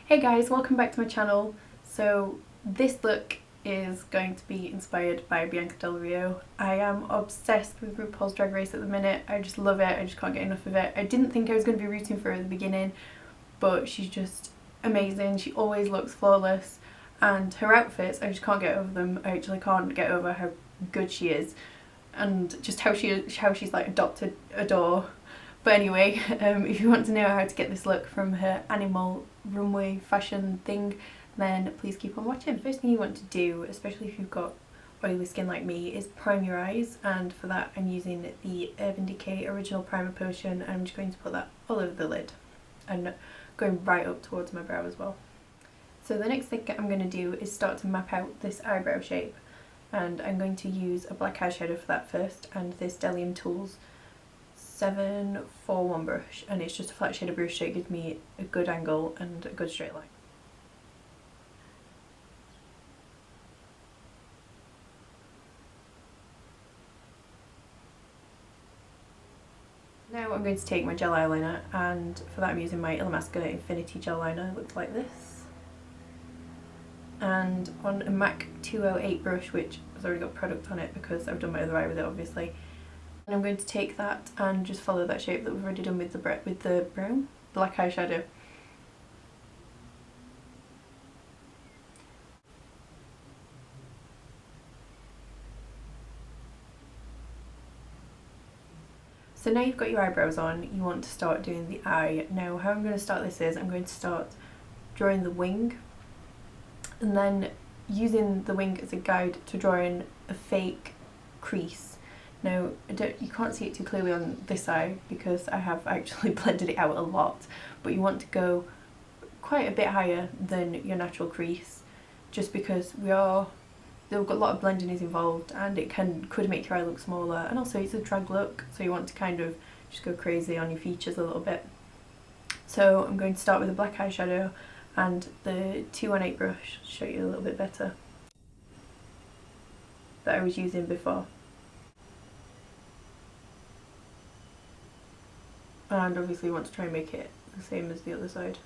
Hey guys, welcome back to my channel. So this look is going to be inspired by Bianca Del Rio. I am obsessed with RuPaul's Drag Race at the minute. I just love it. I just can't get enough of it. I didn't think I was going to be rooting for her at the beginning, but she's just amazing. She always looks flawless, and her outfits, I just can't get over them. I actually can't get over how good she is and just how she's like adopted Adore. But anyway, if you want to know how to get this look from her animal runway fashion thing, then please keep on watching. First thing you want to do, especially if you've got oily skin like me, is prime your eyes, and for that I'm using the Urban Decay Original Primer Potion, and I'm just going to put that all over the lid and going right up towards my brow as well. So the next thing I'm going to do is start to map out this eyebrow shape, and I'm going to use a black eyeshadow for that first, and this Delium Tools 741 brush, and it's just a flat shader brush so it gives me a good angle and a good straight line. Now I'm going to take my gel eyeliner, and for that I'm using my Illamasqua Infinity gel liner. It looks like this. And on a MAC 208 brush, which has already got product on it because I've done my other eye with it obviously, and I'm going to take that and just follow that shape that we've already done with the brown black eyeshadow. So now you've got your eyebrows on, you want to start doing the eye. Now how I'm going to start this is I'm going to start drawing the wing, and then using the wing as a guide to draw in a fake crease. Now you can't see it too clearly on this eye because I have actually blended it out a lot, but you want to go quite a bit higher than your natural crease, just because there have got a lot of blending is involved, and it could make your eye look smaller, and also it's a drag look, so you want to kind of just go crazy on your features a little bit. So I'm going to start with a black eyeshadow and the 218 brush to show you a little bit better that I was using before. And obviously you want to try and make it the same as the other side.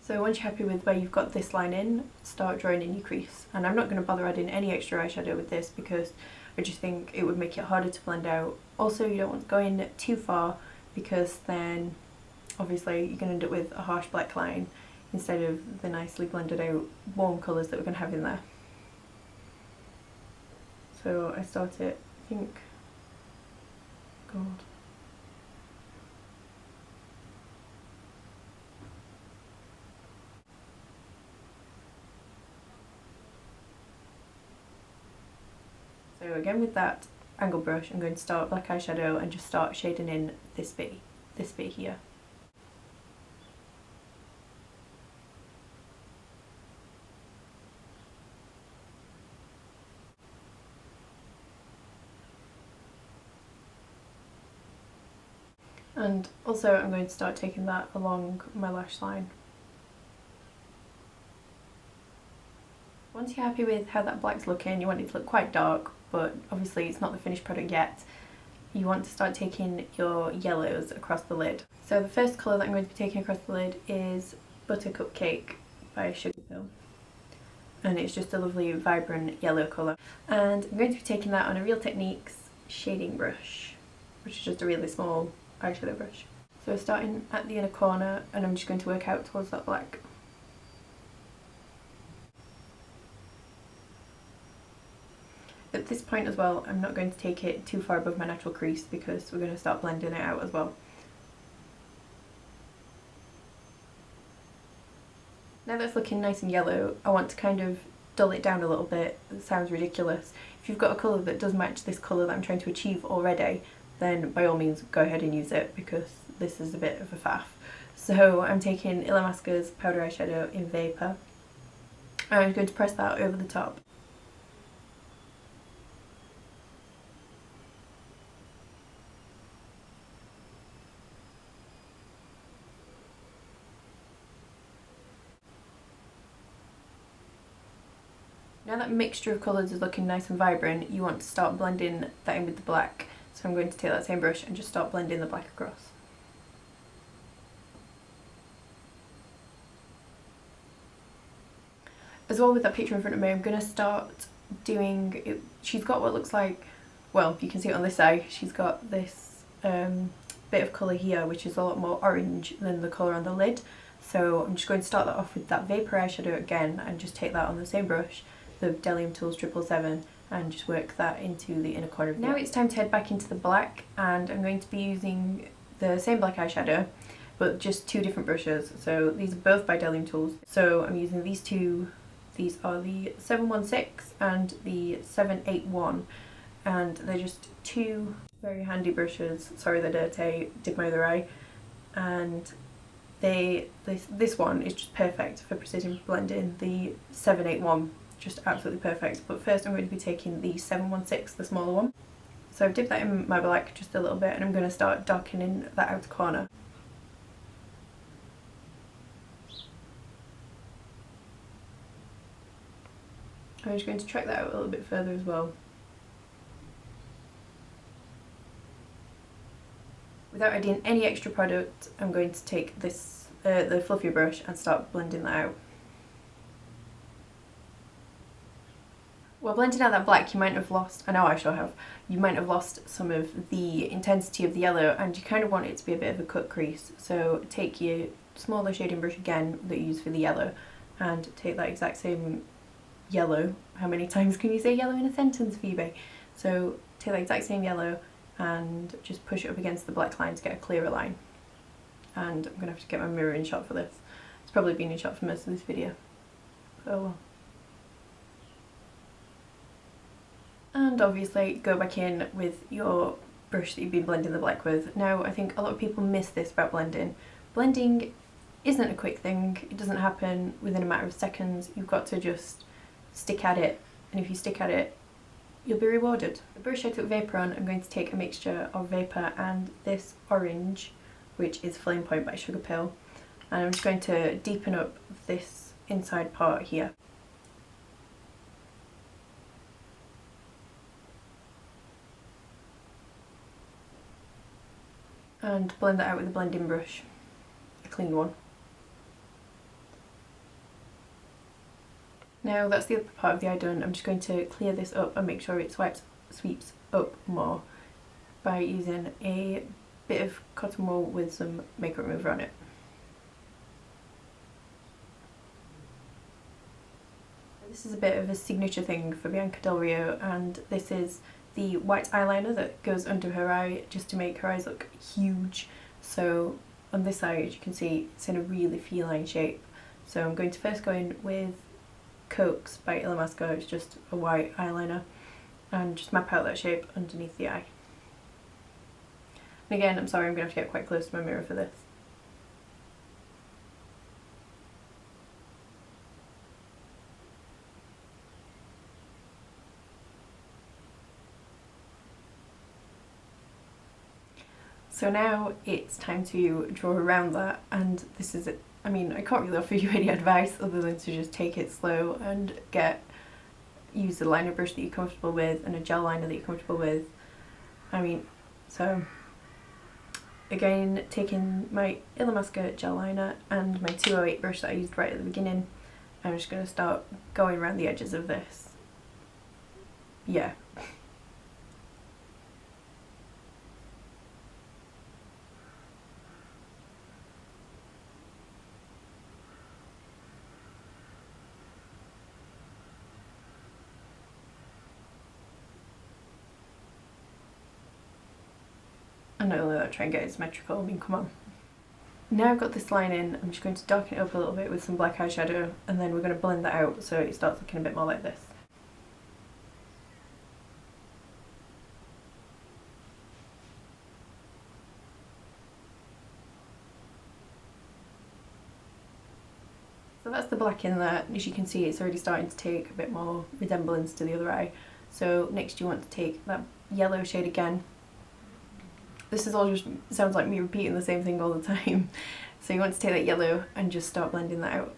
So once you're happy with where you've got this line in, start drawing in your crease. And I'm not going to bother adding any extra eyeshadow with this because I just think it would make it harder to blend out. Also, you don't want to go in too far because then obviously you're going to end up with a harsh black line instead of the nicely blended out warm colours that we're going to have in there. So I start it, I think, gold. So again with that angle brush, I'm going to start black eyeshadow and just start shading in this bit here. And also I'm going to start taking that along my lash line. Once you're happy with how that black's looking, you want it to look quite dark, but obviously it's not the finished product yet. You want to start taking your yellows across the lid. So the first colour that I'm going to be taking across the lid is Buttercupcake by Sugarpill. And it's just a lovely vibrant yellow colour. And I'm going to be taking that on a Real Techniques shading brush, which is just a really small eyeshadow brush. So starting at the inner corner, and I'm just going to work out towards that black. At this point as well, I'm not going to take it too far above my natural crease because we're going to start blending it out as well. Now that's looking nice and yellow, I want to kind of dull it down a little bit. It sounds ridiculous. If you've got a colour that does match this colour that I'm trying to achieve already, then by all means go ahead and use it because this is a bit of a faff. So I'm taking Illamasqua's powder eyeshadow in Vapour, and I'm going to press that over the top. Now that mixture of colours is looking nice and vibrant, you want to start blending that in with the black. So I'm going to take that same brush and just start blending the black across. As well, with that picture in front of me, I'm going to start doing it. She's got what looks like, well, you can see it on this side, she's got this bit of colour here which is a lot more orange than the colour on the lid. So I'm just going to start that off with that Vapour eyeshadow again and just take that on the same brush, the Bdellium Tools 777, and just work that into the inner corner. Now it's time to head back into the black, and I'm going to be using the same black eyeshadow but just two different brushes. So these are both by Bdellium Tools. So I'm using these two. These are the 716 and the 781, and they're just two very handy brushes. Sorry, they're dirty, did my other eye. And this one is just perfect for precision blending. The 781, just absolutely perfect. But first I'm going to be taking the 716, the smaller one. So I've dipped that in my black just a little bit, and I'm going to start darkening that outer corner. I'm just going to track that out a little bit further as well. Without adding any extra product, I'm going to take this, the fluffier brush, and start blending that out. While blending out that black, you might have lost, I know I sure have, you might have lost some of the intensity of the yellow, and you kind of want it to be a bit of a cut crease. So take your smaller shading brush again that you use for the yellow, and take that exact same yellow. How many times can you say yellow in a sentence, Phoebe? So take that exact same yellow and just push it up against the black line to get a clearer line. And I'm going to have to get my mirror in shot for this. It's probably been in shot for most of this video. Oh well. And obviously go back in with your brush that you've been blending the black with. Now, I think a lot of people miss this about blending. Blending isn't a quick thing. It doesn't happen within a matter of seconds. You've got to just stick at it, and if you stick at it, you'll be rewarded. The brush I took Vapour on, I'm going to take a mixture of Vapour and this orange, which is Flamepoint by Sugarpill, and I'm just going to deepen up this inside part here. And blend that out with a blending brush, a clean one. Now that's the upper part of the eye done. I'm just going to clear this up and make sure it sweeps up more by using a bit of cotton wool with some makeup remover on it. This is a bit of a signature thing for Bianca Del Rio, and this is the white eyeliner that goes under her eye just to make her eyes look huge. So on this side you can see it's in a really feline shape. So I'm going to first go in with Coax by Illamasqua. It's just a white eyeliner, and just map out that shape underneath the eye. And again, I'm sorry, I'm going to have to get quite close to my mirror for this. So now it's time to draw around that, and this is it. I mean, I can't really offer you any advice other than to just take it slow and use the liner brush that you're comfortable with and a gel liner that you're comfortable with. I mean, so again, taking my Illamasqua gel liner and my 208 brush that I used right at the beginning, I'm just going to start going around the edges of this. Yeah. And not only that, try and get it symmetrical. I mean, come on. Now I've got this line in, I'm just going to darken it up a little bit with some black eyeshadow, and then we're going to blend that out so it starts looking a bit more like this. So that's the black in there. As you can see, it's already starting to take a bit more resemblance to the other eye. So next you want to take that yellow shade again. This is all just sounds like me repeating the same thing all the time. So you want to take that yellow and just start blending that out.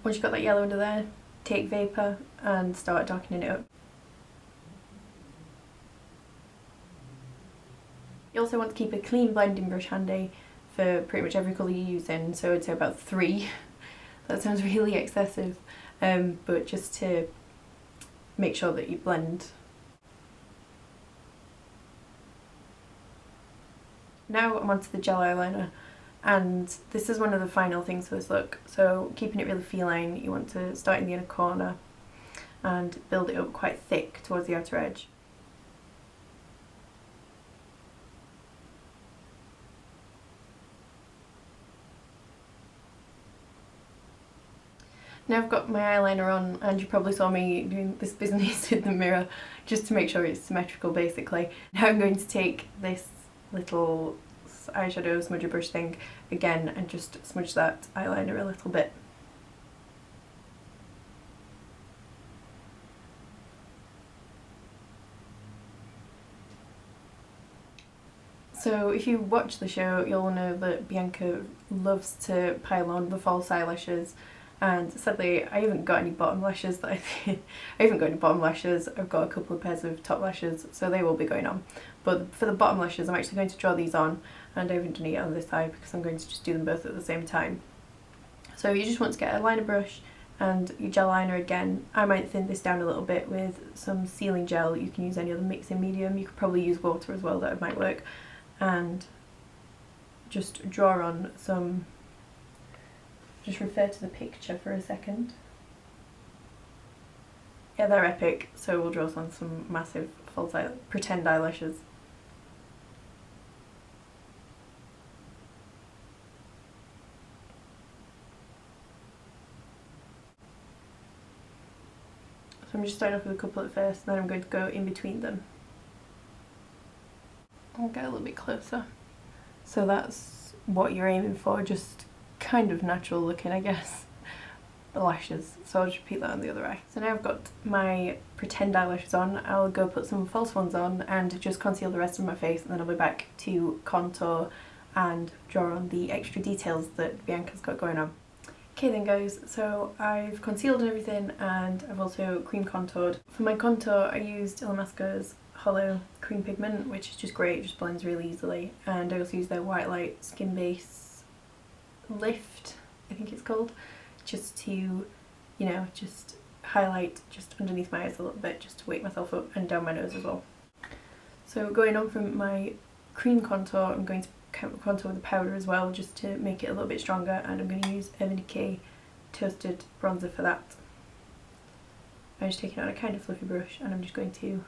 Once you've got that yellow under there, take Vapour and start darkening it up. You also want to keep a clean blending brush handy for pretty much every colour you're using, so I'd say about 3. That sounds really excessive, but just to make sure that you blend. Now I'm onto the gel eyeliner, and this is one of the final things for this look, so keeping it really feline, you want to start in the inner corner and build it up quite thick towards the outer edge. Now I've got my eyeliner on, and you probably saw me doing this business in the mirror just to make sure it's symmetrical basically. Now I'm going to take this little eyeshadow smudger brush thing again and just smudge that eyeliner a little bit. So if you watch the show, you'll know that Bianca loves to pile on the false eyelashes, and sadly I haven't got any bottom lashes that I haven't got any bottom lashes. I've got a couple of pairs of top lashes, so they will be going on. But for the bottom lashes I'm actually going to draw these on, and I haven't done it on this side because I'm going to just do them both at the same time. So you just want to get a liner brush and your gel liner again. I might thin this down a little bit with some sealing gel. You can use any other mixing medium, you could probably use water as well, that might work. And just draw on some, just refer to the picture for a second. Yeah, they're epic, so we'll draw on some massive false pretend eyelashes. So I'm just starting off with a couple at first, and then I'm going to go in between them. I'll get a little bit closer. So that's what you're aiming for, just kind of natural looking, I guess, the lashes. So I'll just repeat that on the other eye. So now I've got my pretend eyelashes on, I'll go put some false ones on and just conceal the rest of my face, and then I'll be back to contour and draw on the extra details that Bianca's got going on. Okay then guys, so I've concealed and everything, and I've also cream contoured. For my contour I used Illamasqua's Hollow Cream Pigment, which is just great, it just blends really easily, and I also used their White Light Skin Base Lift, I think it's called, just to, you know, just highlight just underneath my eyes a little bit, just to wake myself up, and down my nose as well. So going on from my cream contour, I'm going to contour with the powder as well, just to make it a little bit stronger, and I'm going to use Decay Toasted Bronzer for that. I'm just taking out a kind of fluffy brush, and I'm just going to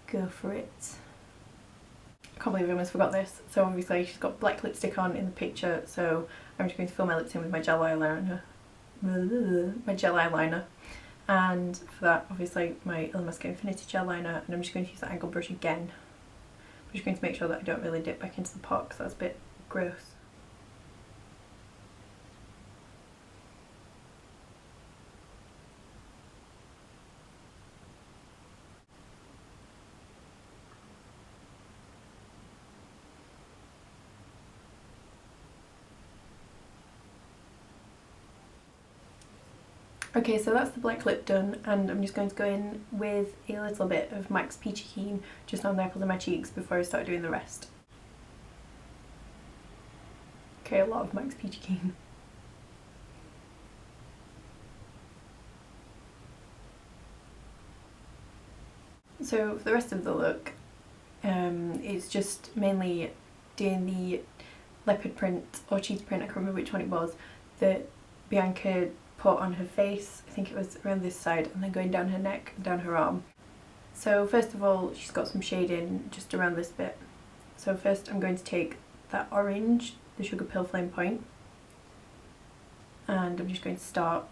go for it. I can't believe I almost forgot this. So obviously she's got black lipstick on in the picture, so I'm just going to fill my lips in with my gel eyeliner. And for that, obviously my Illamasqua Infinity gel liner, and I'm just going to use that angle brush again. I'm just going to make sure that I don't really dip back into the pot because that's a bit gross. Okay, so that's the black lip done, and I'm just going to go in with a little bit of MAC's Peachykeen just on the apples of my cheeks before I start doing the rest. Okay, a lot of MAC's Peachykeen. So for the rest of the look, it's just mainly doing the leopard print or cheetah print, I can't remember which one it was, that Bianca put on her face. I think it was around this side, and then going down her neck and down her arm. So first of all, she's got some shading just around this bit. So first I'm going to take that orange, the Sugarpill Flamepoint, and I'm just going to start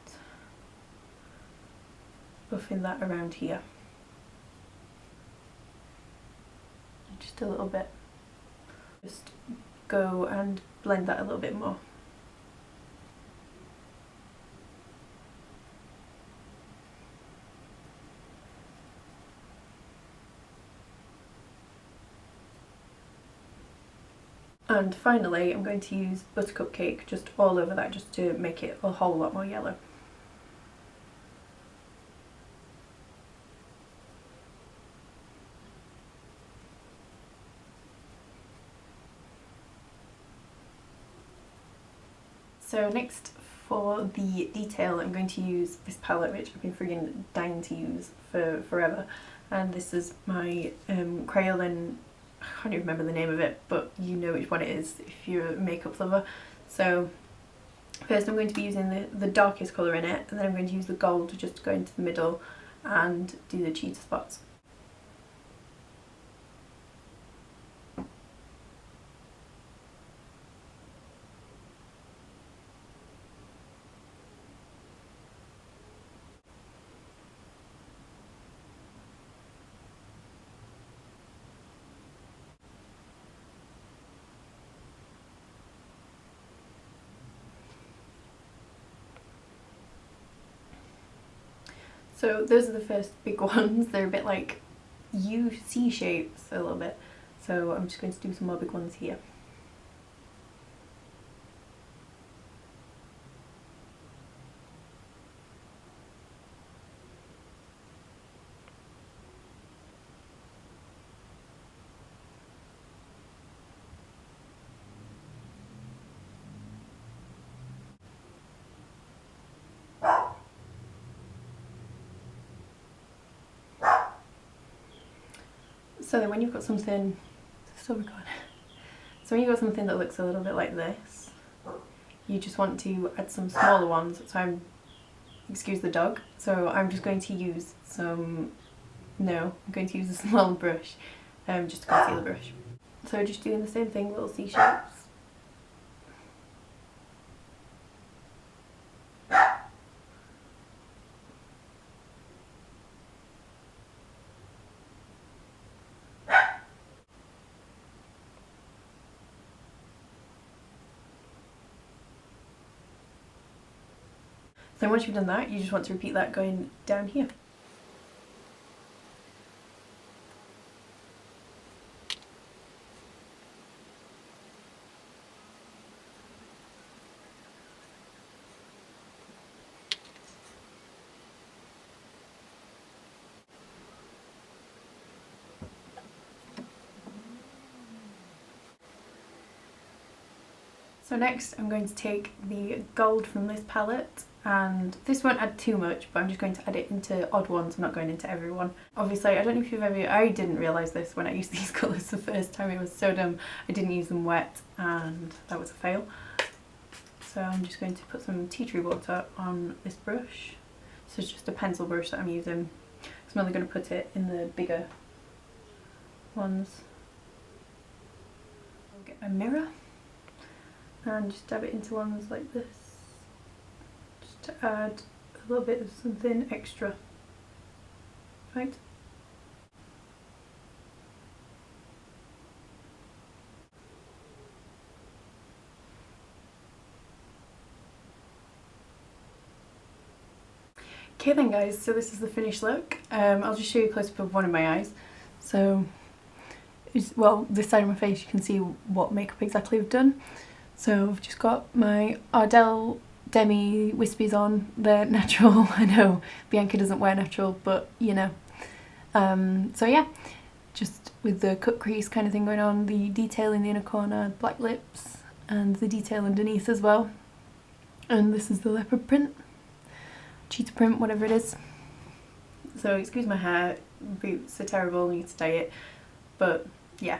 buffing that around here. Just a little bit. Just go and blend that a little bit more. And finally I'm going to use Buttercupcake just all over that, just to make it a whole lot more yellow. So next for the detail, I'm going to use this palette which I've been friggin' dying to use for forever, and this is my Crayola, I can't even remember the name of it, but you know which one it is if you're a makeup lover. So first I'm going to be using the darkest colour in it, and then I'm going to use the gold just to go into the middle and do the cheetah spots. So those are the first big ones. They're a bit like U-C shapes a little bit. So I'm just going to do some more big ones here. So then when you've got something, so when you've got something that looks a little bit like this, you just want to add some smaller ones. So excuse the dog, so I'm just going to use I'm going to use a small brush, just to conceal the brush. So just doing the same thing, little C shapes. So once you've done that, you just want to repeat that going down here. So next I'm going to take the gold from this palette, and this won't add too much, but I'm just going to add it into odd ones. I'm not going into every one. Obviously, I don't know if you've ever, I didn't realise this when I used these colours the first time. It was so dumb. I didn't use them wet and that was a fail. So I'm just going to put some tea tree water on this brush. So it's just a pencil brush that I'm using. I'm only going to put it in the bigger ones. I'll get my mirror and just dab it into ones like this, just to add a little bit of something extra, right? Okay then guys, so this is the finished look. I'll just show you a close-up of one of my eyes. So, well, this side of my face you can see what makeup exactly I've done. So I've just got my Ardell Demi Whispies on. They're natural. I know Bianca doesn't wear natural, but you know. So yeah, just with the cut crease kind of thing going on, the detail in the inner corner, black lips, and the detail underneath as well. And this is the leopard print, cheetah print, whatever it is. So excuse my hair, boots are terrible, I need to dye it, but yeah.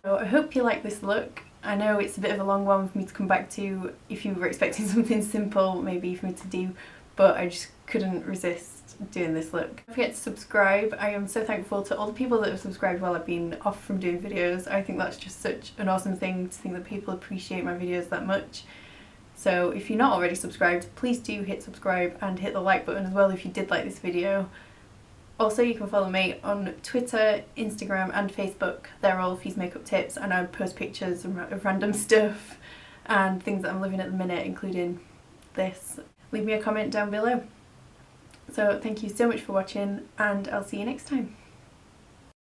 So I hope you like this look. I know it's a bit of a long one for me to come back to if you were expecting something simple maybe for me to do, but I just couldn't resist doing this look. Don't forget to subscribe. I am so thankful to all the people that have subscribed while I've been off from doing videos. I think that's just such an awesome thing to think that people appreciate my videos that much. So if you're not already subscribed, please do hit subscribe and hit the like button as well if you did like this video. Also, you can follow me on Twitter, Instagram and Facebook. They're all Phee's makeup tips, and I post pictures of random stuff and things that I'm living at the minute, including this. Leave me a comment down below. So thank you so much for watching, and I'll see you next time.